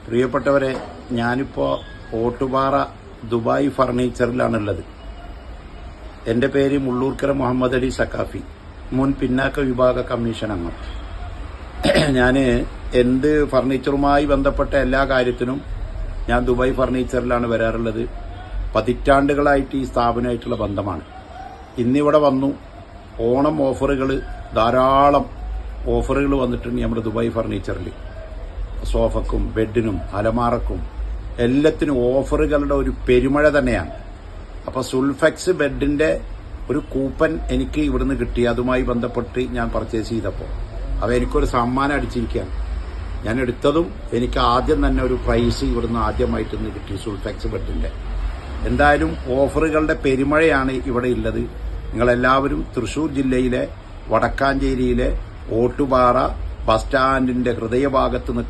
പ്രിയപ്പെട്ടവരെ, ഞാനിപ്പോൾ ഓട്ടുപാറ ദുബായ് ഫർണിച്ചറിലാണുള്ളത്. എൻ്റെ പേര് മുള്ളൂർക്കര മുഹമ്മദ് അലി സക്കാഫി, മുൻ പിന്നാക്ക വിഭാഗ കമ്മീഷൻ അംഗം. ഞാൻ എന്ത് ഫർണിച്ചറുമായി ബന്ധപ്പെട്ട എല്ലാ കാര്യത്തിനും ഞാൻ ദുബായ് ഫർണിച്ചറിലാണ് വരാറുള്ളത്. പതിറ്റാണ്ടുകളായിട്ട് ഈ സ്ഥാപനമായിട്ടുള്ള ബന്ധമാണ്. ഇന്നിവിടെ വന്നു. ഓണം ഓഫറുകൾ, ധാരാളം ഓഫറുകൾ വന്നിട്ടുണ്ട് നമ്മുടെ ദുബായ് ഫർണിച്ചറിൽ. സോഫക്കും ബെഡിനും അലമാറക്കും എല്ലാത്തിനും ഓഫറുകളുടെ ഒരു പെരുമഴ തന്നെയാണ്. അപ്പോൾ സുൾഫെക്സ് ബെഡിൻ്റെ ഒരു കൂപ്പൺ എനിക്ക് ഇവിടുന്ന് കിട്ടി. അതുമായി ബന്ധപ്പെട്ട് ഞാൻ പർച്ചേസ് ചെയ്തപ്പോൾ എനിക്കൊരു സമ്മാനം അടിച്ചിരിക്കുകയാണ്. ഞാൻ എടുത്തതും എനിക്ക് ആദ്യം തന്നെ ഒരു പ്രൈസ് ഇവിടുന്ന് ആദ്യമായിട്ടൊന്ന് കിട്ടി, സുൾഫെക്സ് ബെഡിൻ്റെ. എന്തായാലും ഓഫറുകളുടെ പെരുമഴയാണ് ഇവിടെ ഉള്ളത്. നിങ്ങളെല്ലാവരും തൃശ്ശൂർ ജില്ലയിലെ വടക്കാഞ്ചേരിയിലെ ഓട്ടുപാറ ബസ് സ്റ്റാൻഡിൻ്റെ ഹൃദയഭാഗത്ത്